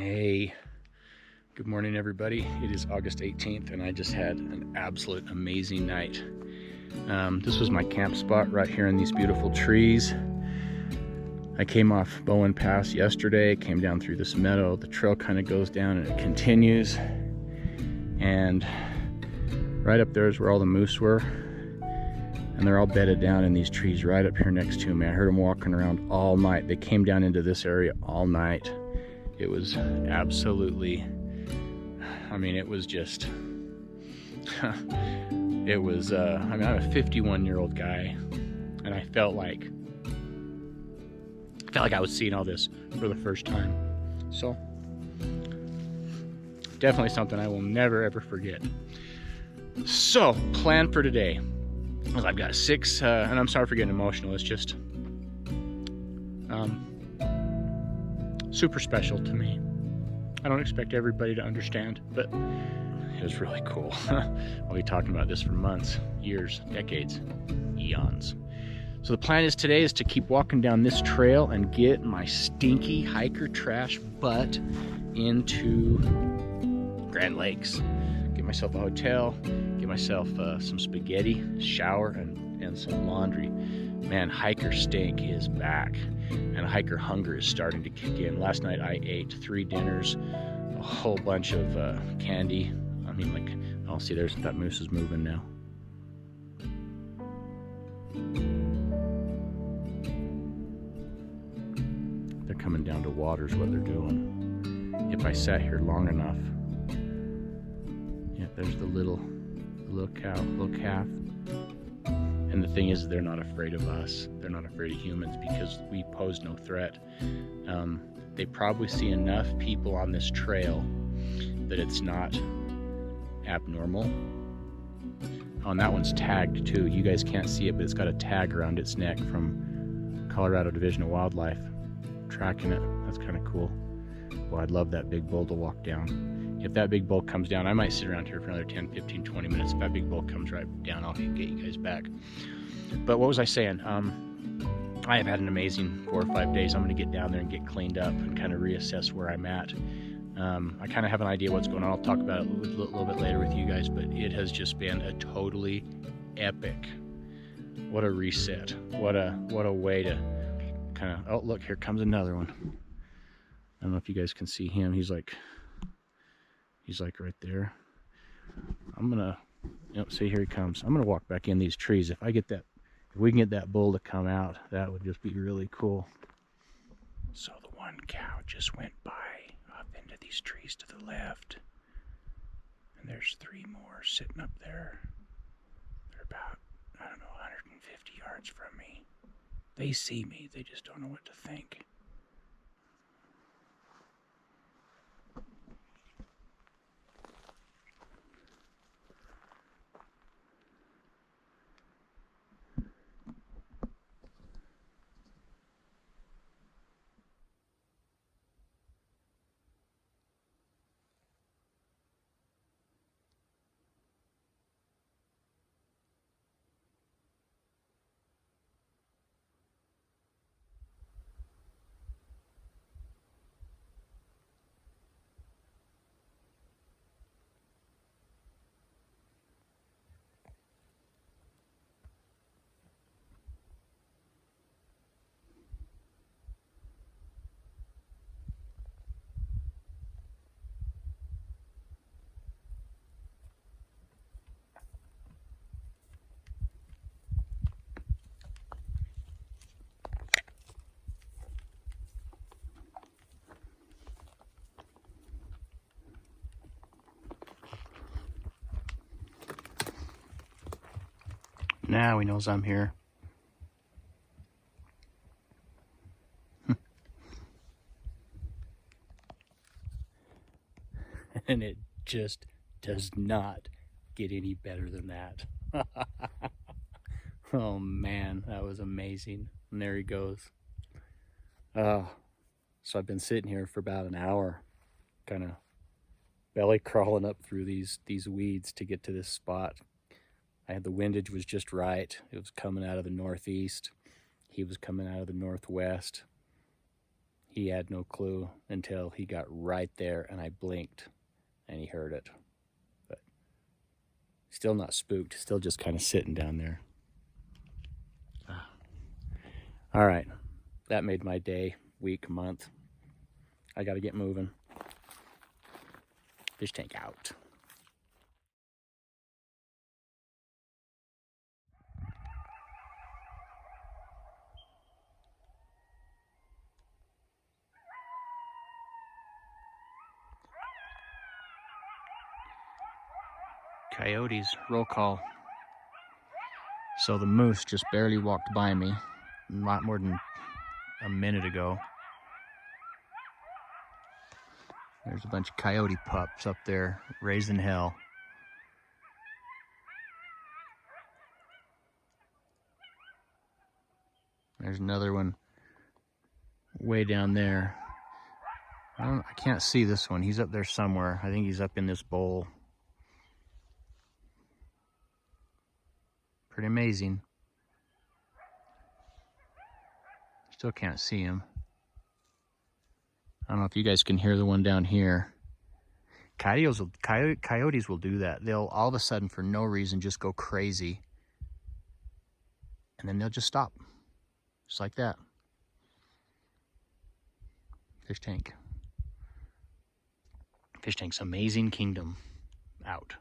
Hey, good morning everybody. It is August 18th and I just had an absolute amazing night. This was my camp spot right here in these beautiful trees. I came off Bowen Pass yesterday, came down through this meadow. The trail kind of goes down and it continues. And right up there is where all the moose were. And they're all bedded down in these trees right up here next to me. I heard them walking around all night. They came down into this area all night. It was absolutely, I mean, it was just, it was, I mean, I'm a 51-year-old guy, and I felt like I was seeing all this for the first time. So, definitely something I will never, ever forget. So, plan for today. I've got 6, and I'm sorry for getting emotional, it's just, super special to me. I don't expect everybody to understand, but it was really cool. I'll be talking about this for months, years, decades, eons. So the plan is today is to keep walking down this trail and get my stinky hiker trash butt into Grand Lakes. Get myself a hotel, get myself some spaghetti, shower, and some laundry. Man, hiker stink is back, and hiker hunger is starting to kick in. Last night I ate 3 dinners, a whole bunch of candy. I mean, like, I'll see, there's that moose is moving now. They're coming down to water is what they're doing. If I sat here long enough, yeah, there's the little calf. And the thing is, they're not afraid of us. They're not afraid of humans because we pose no threat. They probably see enough people on this trail that it's not abnormal. Oh, and that one's tagged too. You guys can't see it, but it's got a tag around its neck from Colorado Division of Wildlife. Tracking it. That's kind of cool. Well, I'd love that big bull to walk down. If that big bull comes down, I might sit around here for another 10, 15, 20 minutes. If that big bull comes right down, I'll get you guys back. But what was I saying? I have had an amazing 4 or 5 days. I'm going to get down there and get cleaned up and kind of reassess where I'm at. I kind of have an idea what's going on. I'll talk about it a little bit later with you guys, but it has just been a totally epic. What a reset. What a way to kind of, oh, look, here comes another one. I don't know if you guys can see him. He's like right there. I'm gonna, see, here he comes. I'm gonna walk back in these trees. If we can get that bull to come out, that would just be really cool. So the one cow just went by up into these trees to the left, and there's 3 more sitting up there. They're about, I don't know, 150 yards from me. They see me, they just don't know what to think. Now he knows I'm here. And it just does not get any better than that. Oh man, that was amazing. And there he goes. So I've been sitting here for about an hour, kind of belly crawling up through these weeds to get to this spot. The windage was just right. It was coming out of the northeast. He was coming out of the northwest. he had no clue until he got right there and I blinked and he heard it. But still not spooked, still just kind of sitting down there. All right, that made my day, week, month. I got to get moving. Fish tank out. Coyotes, roll call. So the moose just barely walked by me, not more than a minute ago. There's a bunch of coyote pups up there raising hell. There's another one way down there. I can't see this one. He's up there somewhere. I think he's up in this bowl. Pretty amazing. Still can't see him. I don't know if you guys can hear the one down here. Coyotes will do that. They'll all of a sudden, for no reason, just go crazy. And then they'll just stop. Just like that. Fish tank. Fish tank's amazing kingdom. Out.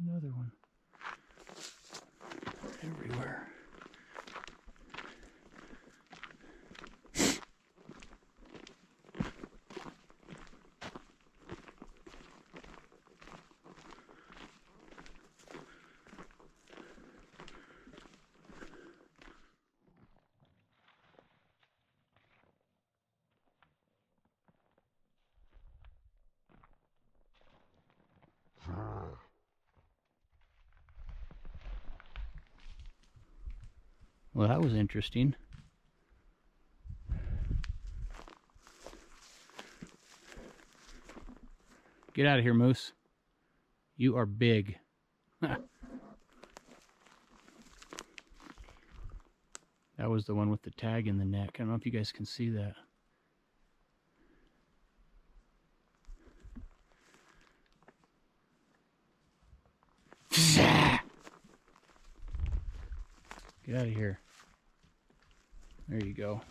Another one. Everywhere. Well, that was interesting. Get out of here, moose. You are big. That was the one with the tag in the neck. I don't know if you guys can see that. Get out of here. There you go.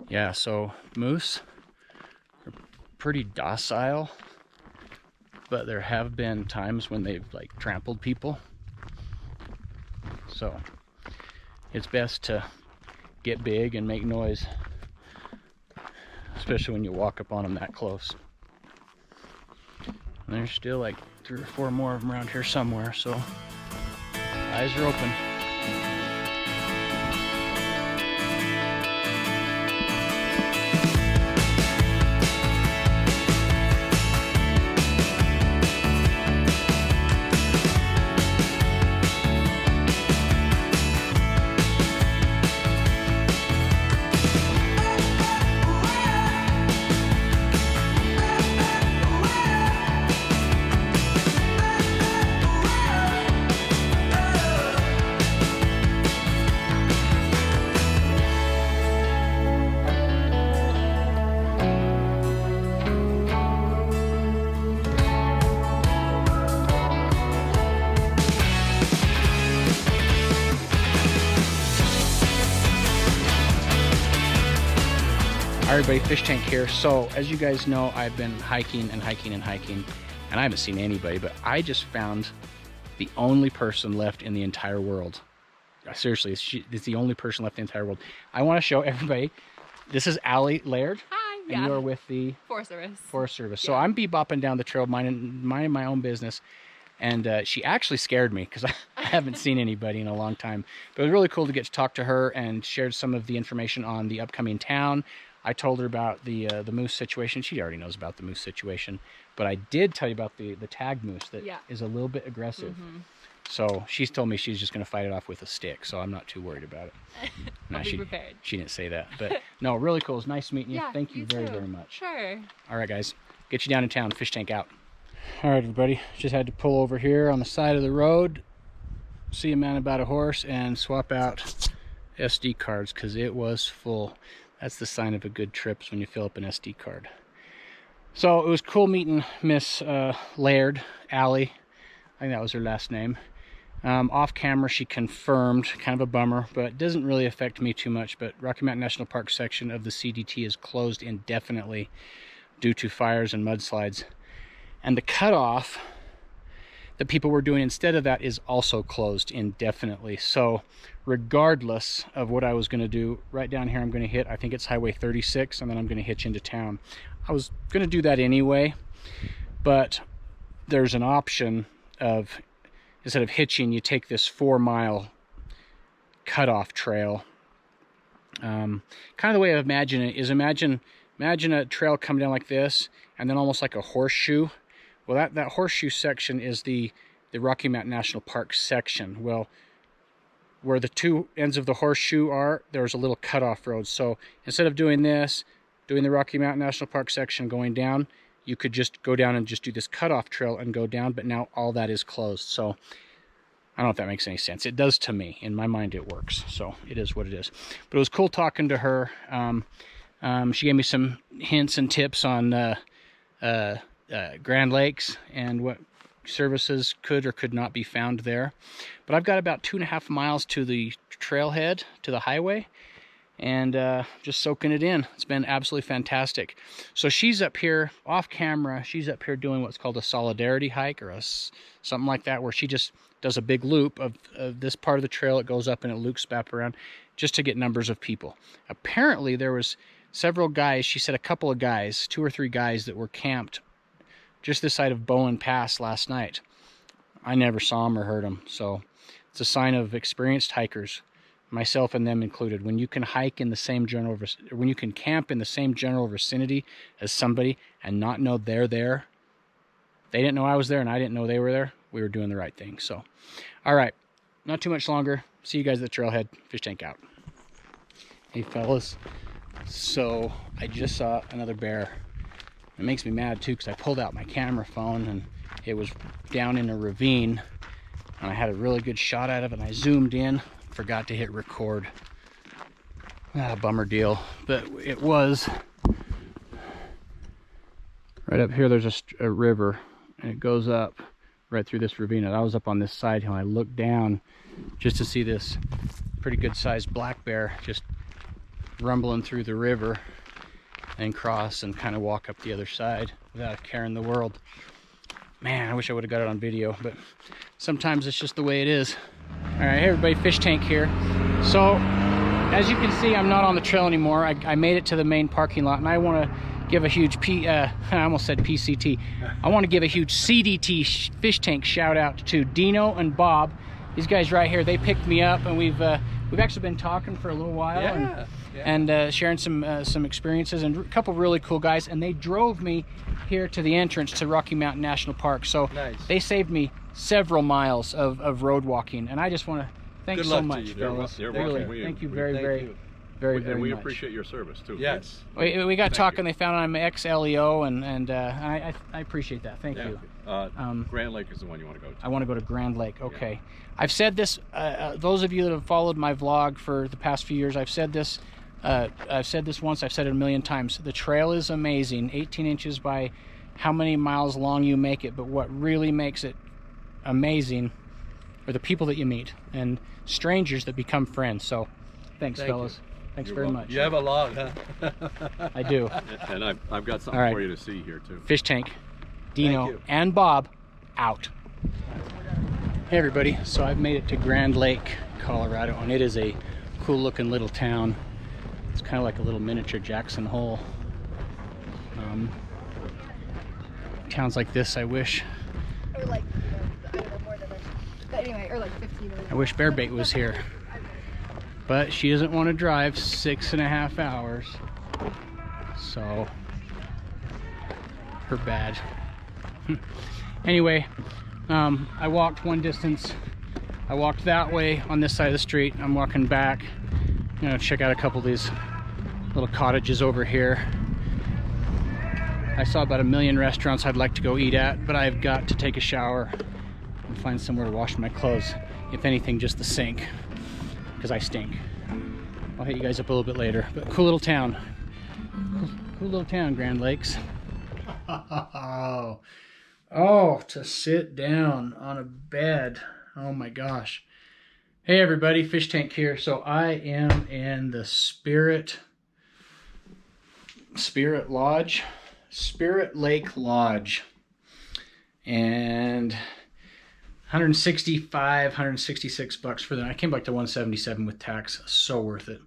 Yeah, so moose are pretty docile, but there have been times when they've like trampled people. So it's best to get big and make noise, especially when you walk up on them that close. And there's still like 3 or 4 more of them around here somewhere, so eyes are open. All right, everybody, Fish Tank here. So as you guys know, I've been hiking and hiking and hiking, and I haven't seen anybody, but I just found the only person left in the entire world. Seriously, it's the only person left in the entire world. I want to show everybody. This is Allie Laird. Hi. And you're with the Forest Service. Forest Service. So I'm bebopping down the trail, minding my own business. And she actually scared me because I haven't seen anybody in a long time. But it was really cool to get to talk to her and shared some of the information on the upcoming town. I told her about the moose situation. She already knows about the moose situation. But I did tell you about the tag moose that is a little bit aggressive. Mm-hmm. So she's told me she's just going to fight it off with a stick. So I'm not too worried about it. I'll be prepared. She didn't say that. But no, really cool. It's nice meeting you. Yeah, Thank you very, very much. Sure. All right, guys. Get you down in town. Fish Tank out. All right, everybody, just had to pull over here on the side of the road, see a man about a horse, and swap out SD cards because it was full. That's the sign of a good trip, is when you fill up an SD card. So it was cool meeting Miss Laird, Allie. I think that was her last name. Off camera, she confirmed, kind of a bummer, but it doesn't really affect me too much. But Rocky Mountain National Park section of the CDT is closed indefinitely due to fires and mudslides. And the cutoff that people were doing instead of that is also closed indefinitely. So regardless of what I was going to do, right down here I'm going to hit, I think it's Highway 36, and then I'm going to hitch into town. I was going to do that anyway, but there's an option of, instead of hitching, you take this 4-mile cutoff trail. Kind of the way I imagine it is, imagine a trail coming down like this, and then almost like a horseshoe. Well, that horseshoe section is the Rocky Mountain National Park section. Well, where the two ends of the horseshoe are, there's a little cutoff road. So instead of doing this, doing the Rocky Mountain National Park section going down, you could just go down and just do this cutoff trail and go down, but now all that is closed. So I don't know if that makes any sense. It does to me. In my mind, it works. So it is what it is. But it was cool talking to her. She gave me some hints and tips on Grand Lakes and what services could or could not be found there. But I've got about 2.5 miles to the trailhead, to the highway, and just soaking it in. It's been absolutely fantastic. So she's up here off camera. She's up here doing what's called a solidarity hike, or something like that, where she just does a big loop of this part of the trail. It goes up and it loops back around just to get numbers of people. Apparently there was several guys, she said a couple of guys, 2 or 3 guys that were camped just this side of Bowen Pass last night. I never saw them or heard them, so it's a sign of experienced hikers, myself and them included. When you can hike in the same general, when you can camp in the same general vicinity as somebody and not know they're there, they didn't know I was there and I didn't know they were there, we were doing the right thing. So, all right, not too much longer. See you guys at the trailhead. Fish tank out. Hey, fellas. So I just saw another bear. It makes me mad too, because I pulled out my camera phone and it was down in a ravine, and I had a really good shot at it, and I zoomed in, forgot to hit record. Bummer deal. But it was right up here. There's a river, and it goes up right through this ravine. And I was up on this side hill. I looked down just to see this pretty good sized black bear just rumbling through the river and cross and kind of walk up the other side without a care in the world. Man, I wish I would have got it on video, but sometimes it's just the way it is. All right, hey everybody, Fish Tank here. So as you can see, I'm not on the trail anymore. I made it to the main parking lot, and I want to give a huge I almost said PCT. I want to give a huge CDT Fish Tank shout out to Dino and Bob. These guys right here, they picked me up, and we've actually been talking for a little while. Yeah. And sharing some experiences, and a couple really cool guys, and they drove me here to the entrance to Rocky Mountain National Park. So nice. They saved me several miles of road walking, and I just want to thank so much, fellas. Really, thank you very much. We appreciate your service too. Yes. We got talking. They found I'm ex-LEO, and I appreciate that. Thank you. Grand Lake is the one you want to go to. I want to go to Grand Lake. Okay. Yeah. I've said this. Those of you that have followed my vlog for the past few years, I've said this once. I've said it a million times. The trail is amazing. 18 inches by how many miles long you make it. But what really makes it amazing are the people that you meet and strangers that become friends. So, thanks, fellas. Thanks very much. You have a log, huh? I do. And I've got something for you to see here too. Fish Tank, Dino, and Bob, out. Hey everybody, so I've made it to Grand Lake, Colorado, and it is a cool looking little town. It's kind of like a little miniature Jackson Hole. Towns like this, I wish. Or like, I don't know, more than this. But anyway, or like 15 minutes. I wish Bearbait was here. But she doesn't want to drive 6.5 hours. So, her bad. Anyway, I walked one distance. I walked that way on this side of the street. I'm walking back. I'm gonna check out a couple of these little cottages over here. I saw about 1 million restaurants I'd like to go eat at, but I've got to take a shower and find somewhere to wash my clothes. If anything, just the sink, because I stink. I'll hit you guys up a little bit later, but cool little town. Cool little town, Grand Lakes. Oh, to sit down on a bed. Oh my gosh. Hey everybody, Fish Tank here. So I am in the Spirit Lodge, Spirit Lake Lodge, and 166 bucks for that. I came back to 177 with tax. So worth it.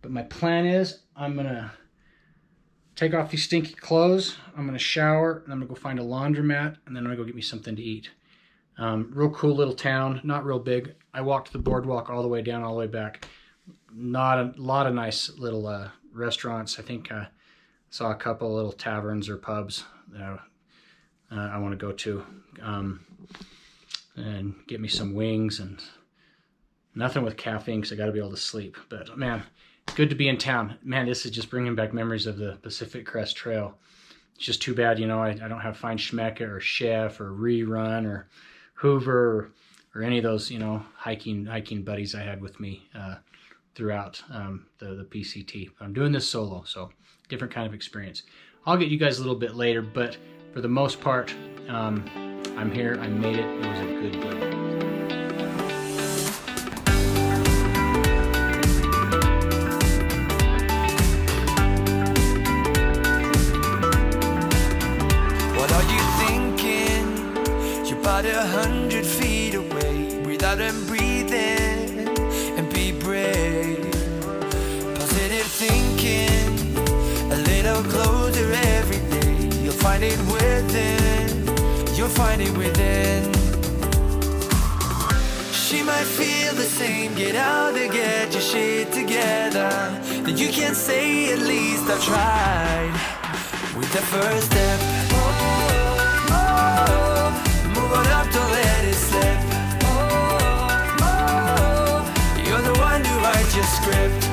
But my plan is I'm gonna take off these stinky clothes, I'm gonna shower, and I'm gonna go find a laundromat, and then I'm gonna go get me something to eat. Real cool little town, not real big. I walked the boardwalk all the way down, all the way back. Not a lot of nice little restaurants. I think saw a couple little taverns or pubs that I want to go to, and get me some wings, and nothing with caffeine because I got to be able to sleep. But man, good to be in town. Man, this is just bringing back memories of the Pacific Crest Trail. It's just too bad, you know, I don't have Fine Schmecke or Chef or Rerun or Hoover or any of those, you know, hiking buddies I had with me throughout the PCT. I'm doing this solo, so different kind of experience. I'll get you guys a little bit later, but for the most part, I'm here. I made it. It was a good day. What are you thinking? You're about 100 feet away. Breathe out and breathe in and be brave. Positive thinking, a little closer every day. You'll find it within. You'll find it within. She might feel the same. Get out there, get your shit together. Then you can say at least I've tried. With the first step, move on up, don't let it slip. You're the one who writes your script.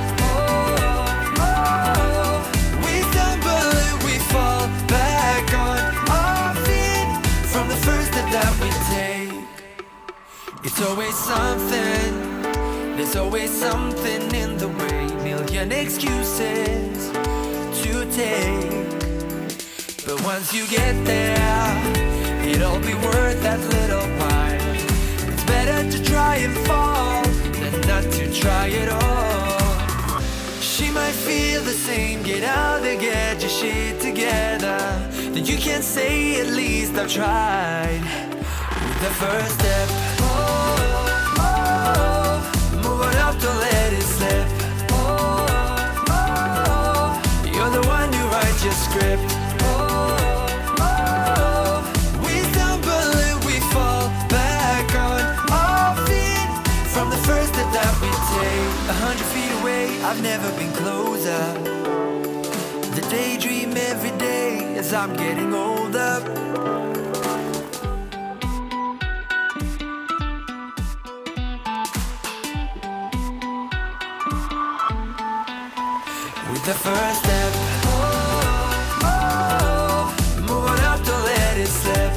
We stumble and we fall back on our feet from the first step that we take. It's always something, there's always something in the way. Million excuses to take. But once you get there, it'll be worth that little while. It's better to try and fall than not to try at all. She might feel the same. Get out there, get your shit together. Then you can say at least I've tried. With the first step, move on up, don't let it slip. You're the one who writes your script. We stumble and we fall back on our feet from the first step that we take. 100 feet away, I've never been closer. The daydream every day as I'm getting older. With the first step, move on up, don't let it slip.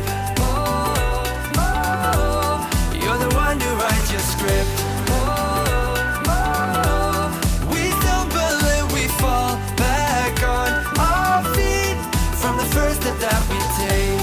You're the one who writes your script. We stumble and we fall back on our feet from the first step that we take.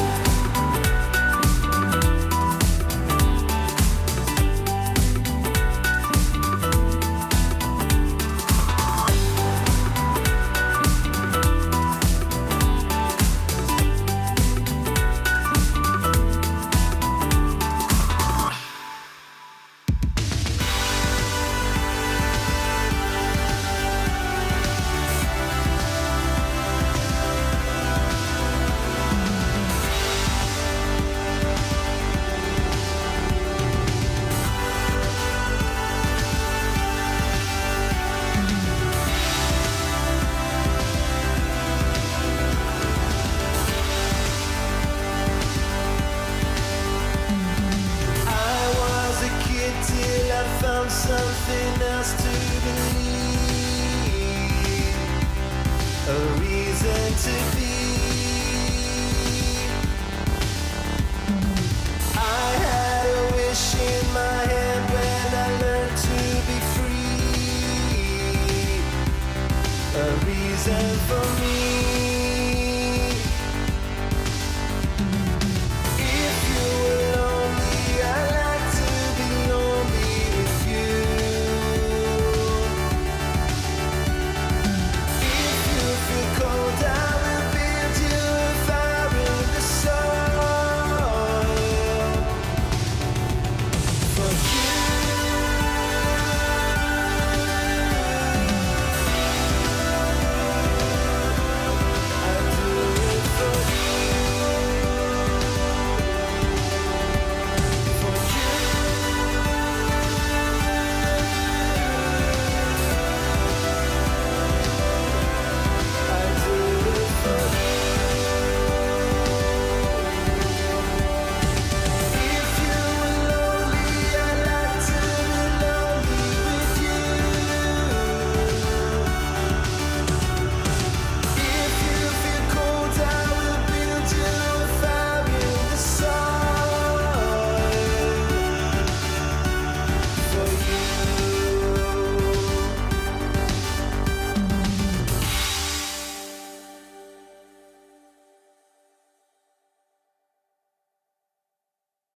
sent for me.